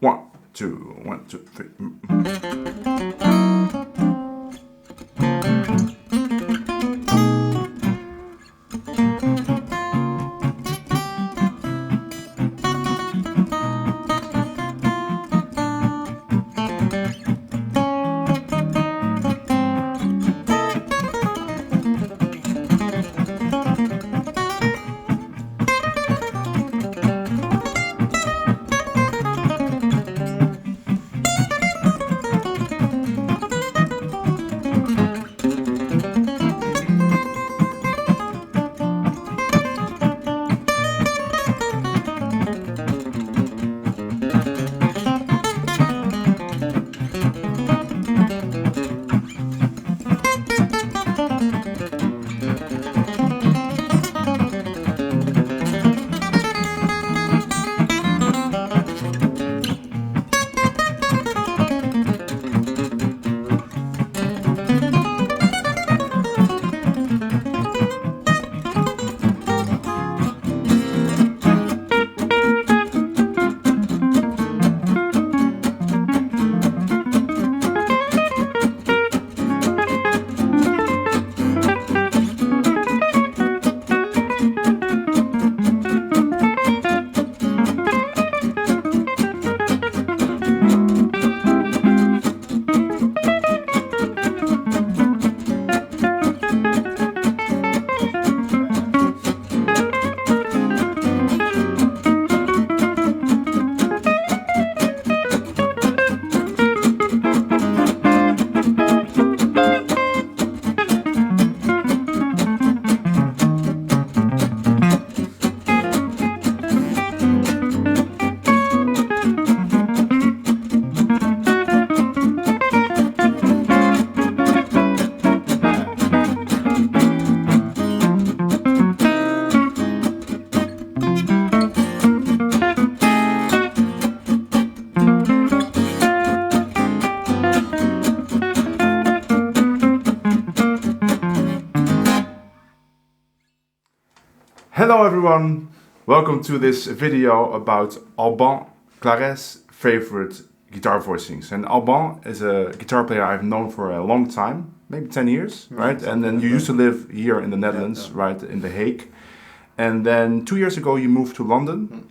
1, 2, 1, 2, 3. Hello everyone, welcome to this video about Alban Claret's favorite guitar voicings. And Alban is a guitar player I've known for a long time, maybe 10 years, right? And then you used to live here in the Netherlands, right, in The Hague. And then 2 years ago you moved to London.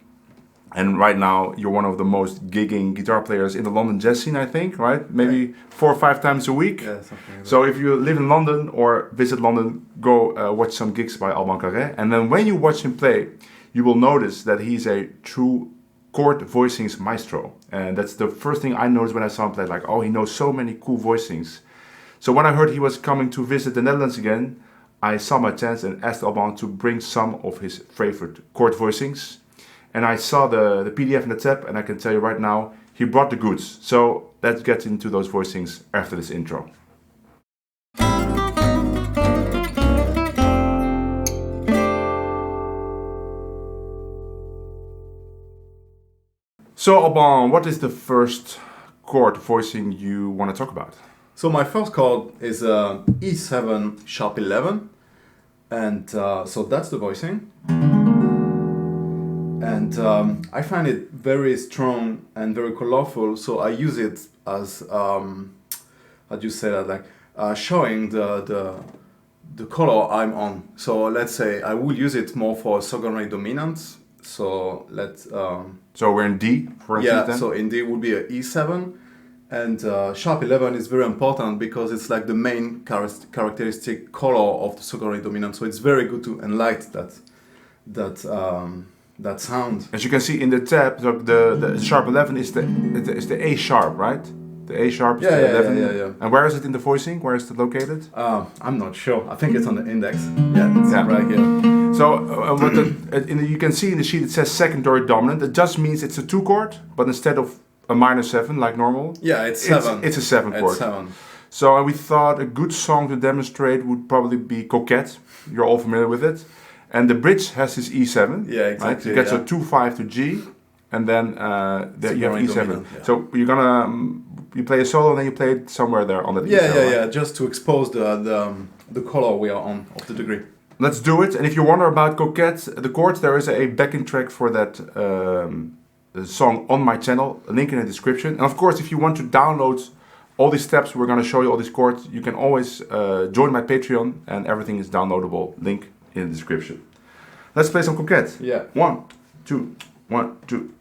And right now you're one of the most gigging guitar players in the London jazz scene, I think, right? Maybe 4 or 5 times a week. Yeah, something like that. So if you live in London or visit London, go watch some gigs by Alban Claret. And then when you watch him play, you will notice that he's a true chord voicings maestro. And that's the first thing I noticed when I saw him play, like, oh, he knows so many cool voicings. So when I heard he was coming to visit the Netherlands again, I saw my chance and asked Alban to bring some of his favorite chord voicings. And I saw the PDF in the tab, and I can tell you right now, he brought the goods. So let's get into those voicings after this intro. So Alban, what is the first chord voicing you want to talk about? So my first chord is E7 sharp 11, and so that's the voicing. And I find it very strong and very colorful, so I use it as how do you say that, like showing the color I'm on. So let's say I will use it more for secondary dominant. So let's so we're in D, for instance. Yeah, then? so in D would be a E7, and sharp 11 is very important because it's like the main characteristic color of the secondary dominant. So it's very good to enlighten that sound. As you can see in the tab, so the sharp 11 is the A sharp, right? The A sharp is the 11. Yeah. And where is it in the voicing? Where is it located? I'm not sure. I think it's on the index. Yeah, it's right here. So you can see in the sheet it says secondary dominant. It just means it's a 2 chord, but instead of a minor 7 like normal, yeah, it's 7. It's a 7 chord. It's 7. So we thought a good song to demonstrate would probably be Coquette. You're all familiar with it. And the bridge has this E7. Yeah, exactly. Right? You get a 2-5 to G, and then you have E7. Dominant, yeah. So you're gonna you play a solo, and then you play it somewhere there on that E7. Yeah, just to expose the color we are on of the degree. Let's do it. And if you wonder about Coquette, the chords, there is a backing track for that song on my channel, a link in the description. And of course, if you want to download all these steps, we're going to show you all these chords, you can always join my Patreon, and everything is downloadable, link in the description. Let's play some conquête. Yeah. 1, 2, 1, 2.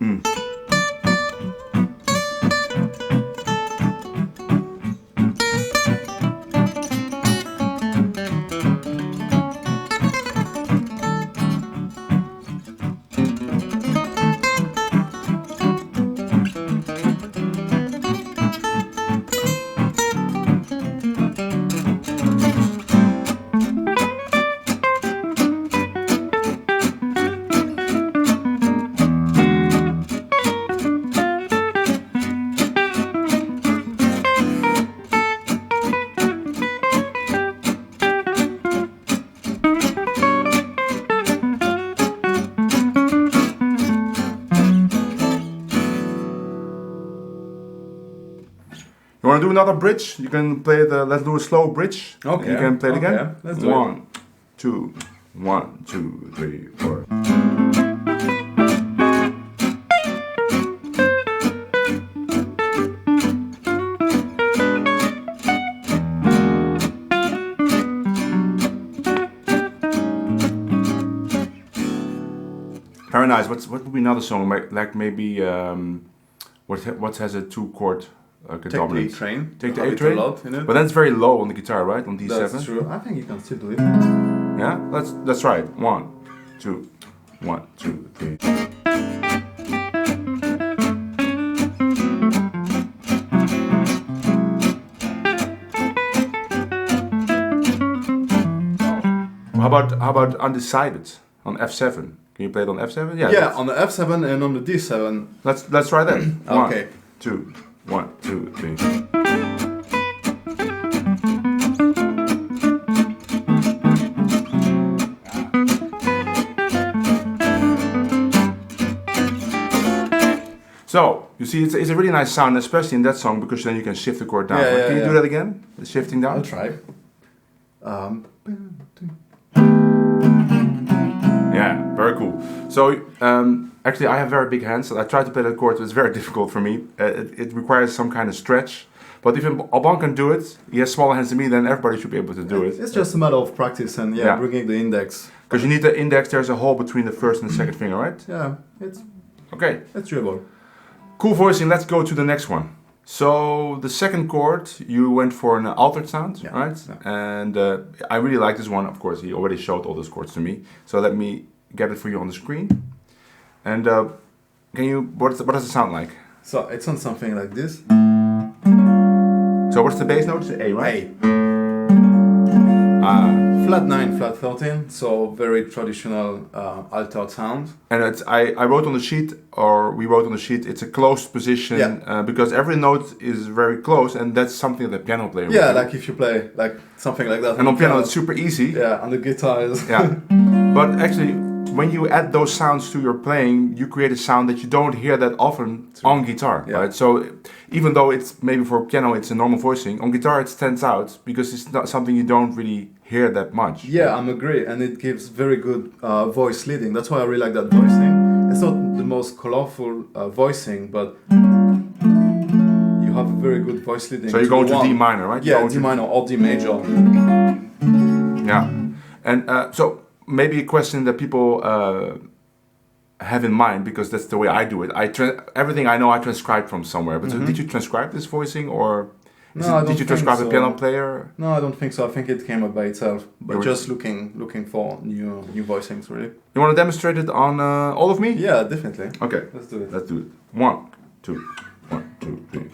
You want to do another bridge? You can play the, let's do a slow bridge. Okay. You can play it again? Okay. Let's do it. 1, 2, 1, 2, 3, 4. Very nice. What would be another song? Like maybe what has a 2-chord dominant? Train. Take the A train. Lot in it. But that's very low on the guitar, right? On D7. That's true. I think you can still do it. Yeah. Let's try it. 1, 2, 1, 2, 3. How about undecided on F7? Can you play it on F7? Yeah, on the F7 and on the D7. Let's try that. 1, Okay. 2, 1, 2, 3. So you see, it's a really nice sound, especially in that song, because then you can shift the chord down. Yeah, Can you do that again? The shifting down. I'll try. Yeah, very cool. So actually, I have very big hands, so I try to play that chord, but it's very difficult for me. It requires some kind of stretch. But if Alban can do it, he has smaller hands than me, then everybody should be able to do it. It's just a matter of practice and bringing the index. Because you need the index, there's a hole between the first and the second finger, right? Yeah, it's doable. Cool voicing, let's go to the next one. So the second chord, you went for an altered sound, right? Yeah. And I really like this one, of course, he already showed all those chords to me. So let me get it for you on the screen. And what does it sound like? So it sounds something like this. So what's the bass note? It's A, right? Flat 9, flat 13, so very traditional altered sound. And I wrote on the sheet, or we wrote on the sheet, it's a closed position because every note is very close, and that's something that the piano player would do. Like if you play like something like that. And on piano it's super easy. Yeah, on the guitar is... Yeah, but actually when you add those sounds to your playing, you create a sound that you don't hear that often on guitar, right? So even though it's maybe for piano it's a normal voicing, on guitar it stands out because it's not something you don't really hear that much. Yeah, I'm agree, and it gives very good voice leading. That's why I really like that voicing. It's not the most colorful voicing, but you have a very good voice leading. So you're going to D minor, right? Yeah, D minor or D major. Yeah, and so maybe a question that people have in mind, because that's the way I do it. Everything I know I transcribe from somewhere. But so did you transcribe this voicing, or did you transcribe a piano player? No, I don't think so. I think it came up by itself. But just looking for new voicings, really. You want to demonstrate it on all of me? Yeah, definitely. Okay, let's do it. Let's do it. 1, 2, 1, 2, 3.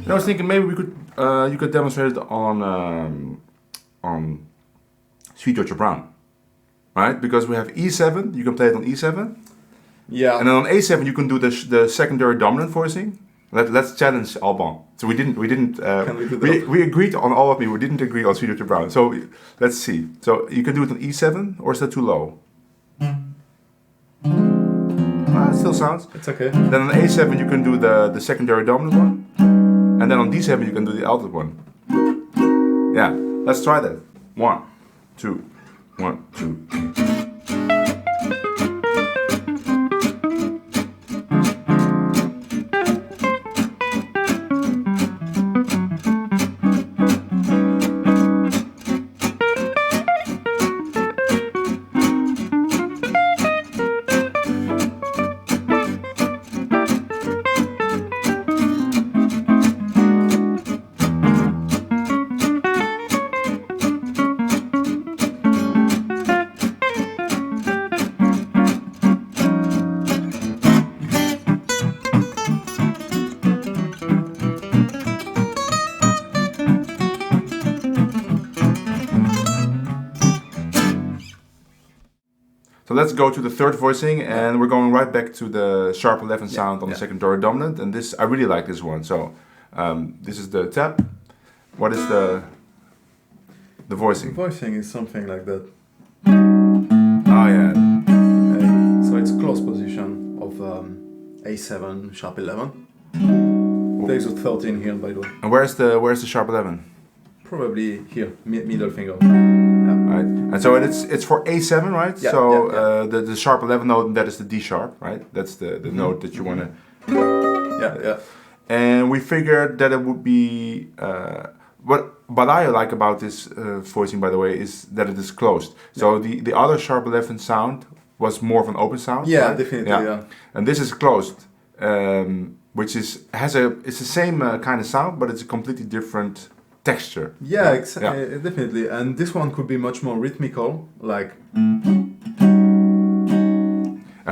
I was thinking maybe we could You could demonstrate it on Sweet Georgia Brown, right? Because we have E7, you can play it on E7. Yeah. And then on A7 you can do the secondary dominant voicing. Let's challenge Alban. So we didn't. Can we do that? We agreed on all of me. We didn't agree on Sweet Georgia Brown. So let's see. So you can do it on E7, or is that too low? It still sounds. It's okay. Then on A7 you can do the secondary dominant one, and then on D7 you can do the altered one. Yeah, let's try that. 1, 2, 1, 2. So let's go to the third voicing, and we're going right back to the sharp 11 sound on the secondary dominant. And this, I really like this one. So this is the tap. What is the voicing? Voicing is something like that. Oh yeah. So it's close position of A7 sharp 11. There's a 13 here, by the way. And where's the sharp 11? Probably here, middle finger. Right. And so it's for A7, right? Yeah, so the sharp 11 note, that is the D sharp, right? That's the note that you want to. Yeah. And we figured that it would be what I like about this voicing, by the way, is that it is closed. So the other sharp 11 sound was more of an open sound. Yeah, right? definitely. Yeah. And this is closed, which it's the same kind of sound, but it's a completely different texture. Yeah, definitely. And this one could be much more rhythmical, like. And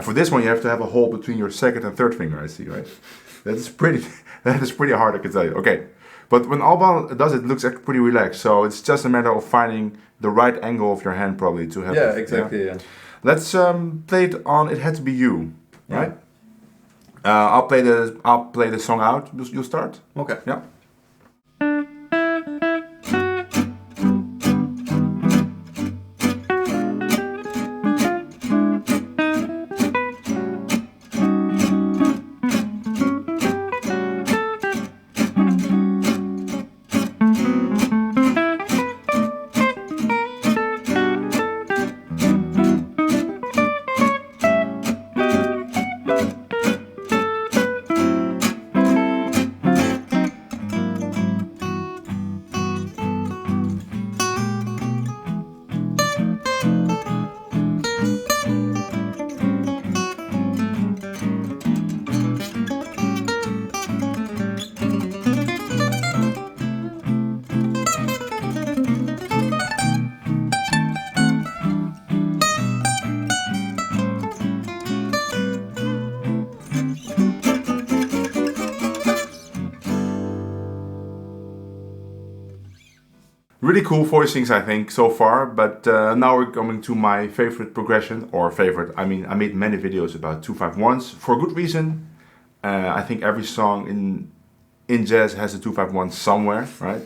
for this one, you have to have a hole between your second and third finger. I see, right? That is pretty hard, I can tell you. Okay, but when Alban does it, looks actually pretty relaxed. So it's just a matter of finding the right angle of your hand, probably, to have. Yeah, exactly. Yeah. Let's play it on. It Had to Be You, right? I'll play the song out. You'll start. Okay. Yeah. Really cool voicings, I think, so far, but now we're coming to my favorite progression, or favorite, I mean, I made many videos about 251s, for a good reason. I think every song in jazz has a 251 somewhere, right?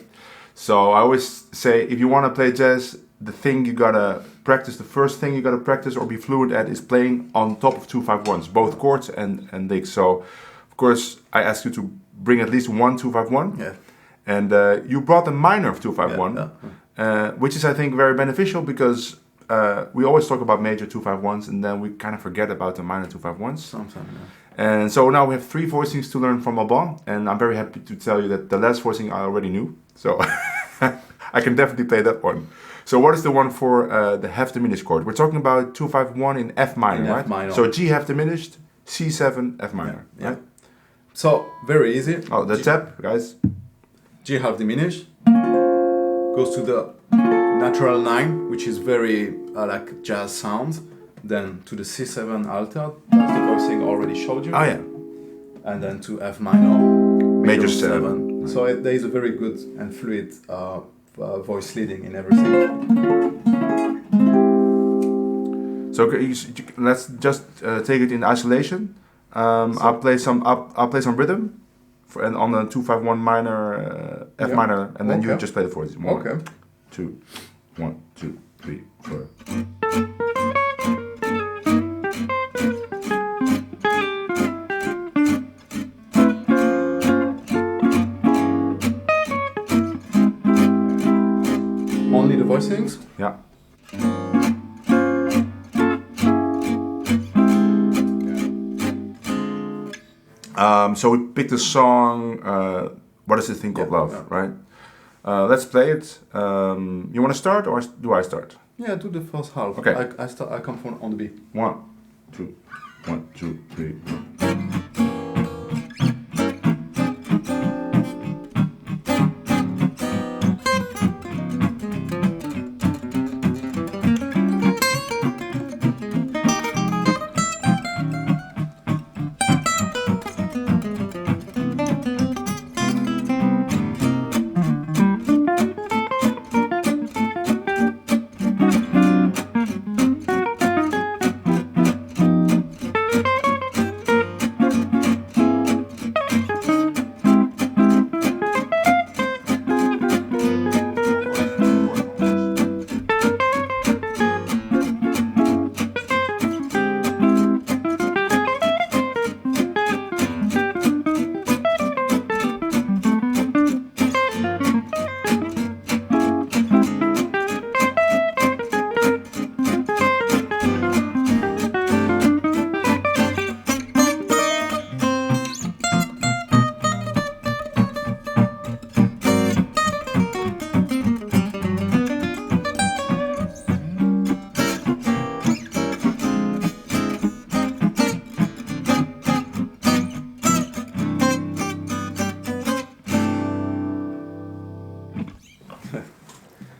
So I always say, if you want to play jazz, the thing you gotta practice, the first thing you gotta practice or be fluent at is playing on top of 251s, both chords and licks. So, of course, I ask you to bring at least one 251. Yeah. And you brought a minor of 251, which is, I think, very beneficial because we always talk about major 251s and then we kind of forget about the minor 251s. Sometimes, yeah. And so now we have 3 voicings to learn from Alban, and I'm very happy to tell you that the last voicing I already knew, so I can definitely play that one. So what is the one for the half diminished chord? We're talking about 251 in F minor, right? F minor. So G half diminished, C7, F minor. Yeah. Right? So, very easy. Oh, the tap, guys. G half diminished, goes to the natural 9, which is very like jazz sound, then to the C7 altered, that's the voicing I already showed you. Oh yeah. And then to F minor, Major 7. So there is a very good and fluid voice leading in everything. So let's just take it in isolation. I'll play some rhythm, and on the 2-5-1 minor, F minor, and then you just play the chords. 1, 2, 1, 2, 3, 4. Only the voicings? Yeah. So we picked the song, What Is This Thing Called Love, right? Let's play it. You want to start or do I start? Yeah, do the first half. Okay. I come from on the B. 1, 2, 1, 2, 3.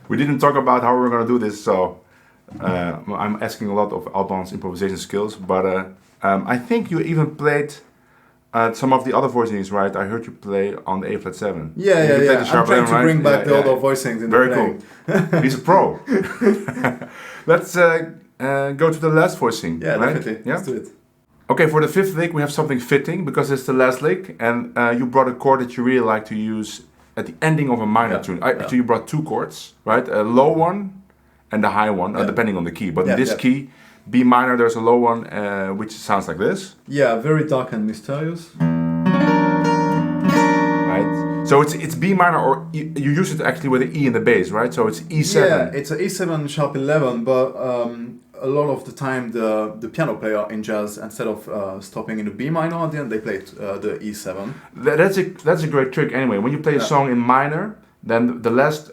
We didn't talk about how we're going to do this, so I'm asking a lot of Alban's improvisation skills, but I think you even played some of the other voicings, right? I heard you play on the A flat 7. Yeah. I'm trying to bring back the other voicings in Very the playing. cool. He's a pro. Let's go to the last voicing. Yeah, right? definitely. Yeah? Let's do it. Okay, for the fifth lick we have something fitting because it's the last lick, and you brought a chord that you really like to use at the ending of a minor tune. Actually, you brought two chords, right? A low one and a high one, depending on the key. But in this key, B minor, there's a low one, which sounds like this. Yeah, very dark and mysterious. Right. So it's B minor, or you use it actually with an E in the bass, right? So it's E7. Yeah, it's an E7 sharp 11, but a lot of the time the piano player in jazz, instead of stopping in the B minor at the end, they play the E7. That's a great trick anyway. When you play a song in minor, then the last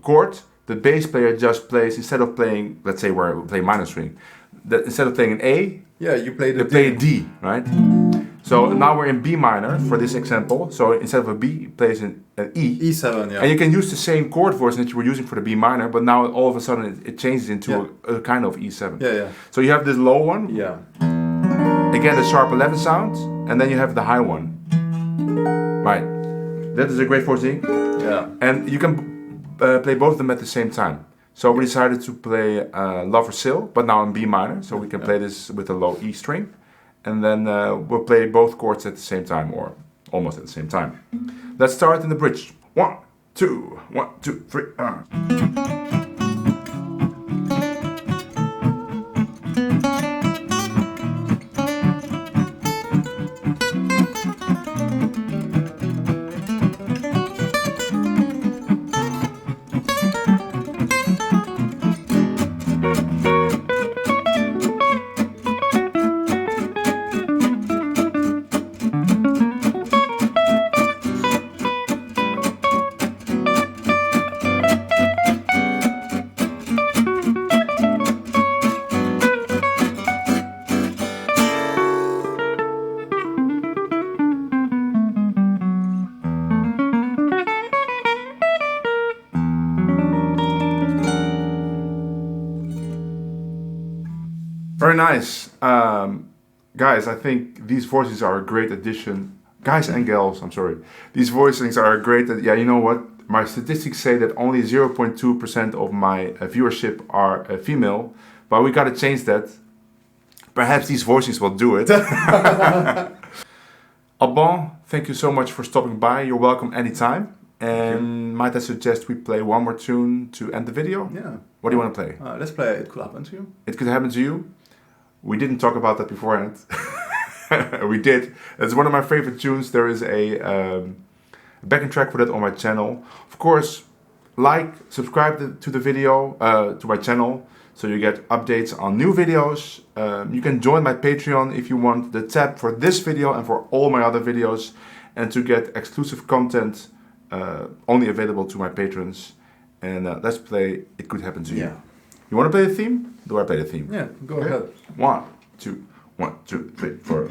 chord, the bass player just plays, instead of playing, let's say we play minor string, instead of playing an A, you play the they play a D, right? So now we're in B minor for this example. So instead of a B, it plays an E. E7, yeah. And you can use the same chord voicing that you were using for the B minor, but now all of a sudden it changes into a kind of E7. Yeah. So you have this low one. Yeah. Again, the sharp 11 sound, and then you have the high one. Right. That is a great voicing. Yeah. And you can play both of them at the same time. So we decided to play Lover Still, but now in B minor. So we can play this with a low E string. And then we'll play both chords at the same time, or almost at the same time. Let's start in the bridge. 1, 2, 1, 2, 3. Very nice. Guys, I think these voices are a great addition guys and gals, I'm sorry. These voicings are great. Yeah, you know what? My statistics say that only 0.2% of my viewership are female, but we gotta change that. Perhaps these voicings will do it. Alban, thank you so much for stopping by. You're welcome anytime. And might I suggest we play one more tune to end the video? Yeah. What do you want to play? Let's play It Could Happen to You. It Could Happen to You. We didn't talk about that beforehand. We did. It's one of my favorite tunes. There is a backing track for that on my channel. Of course, subscribe to the video, to my channel, so you get updates on new videos. You can join my Patreon if you want the tab for this video and for all my other videos, and to get exclusive content only available to my patrons. And let's play It Could Happen to You. Yeah. You want to play the theme? Do I play the theme? Yeah, go ahead. 1, 2, 1, 2, 3, 4.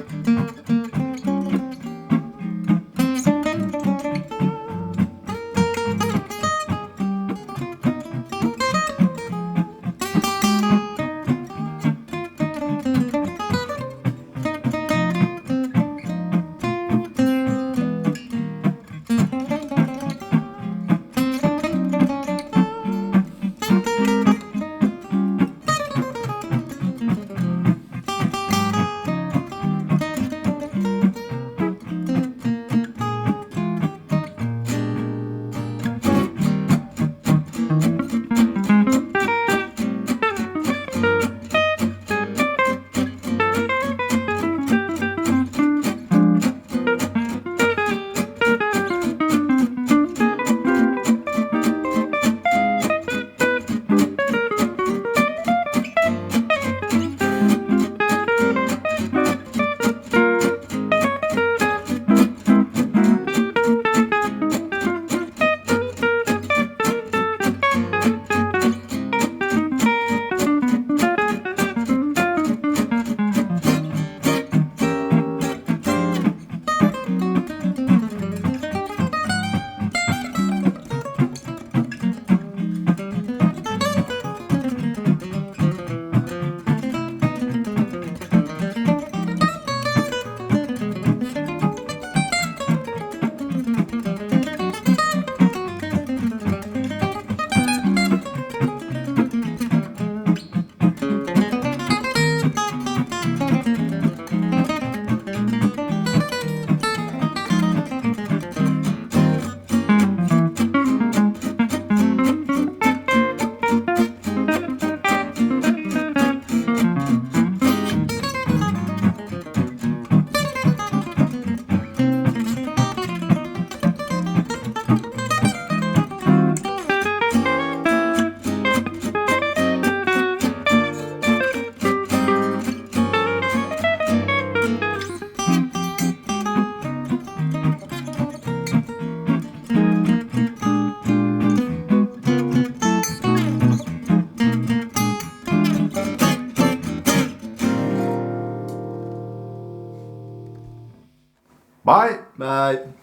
Bye. Bye.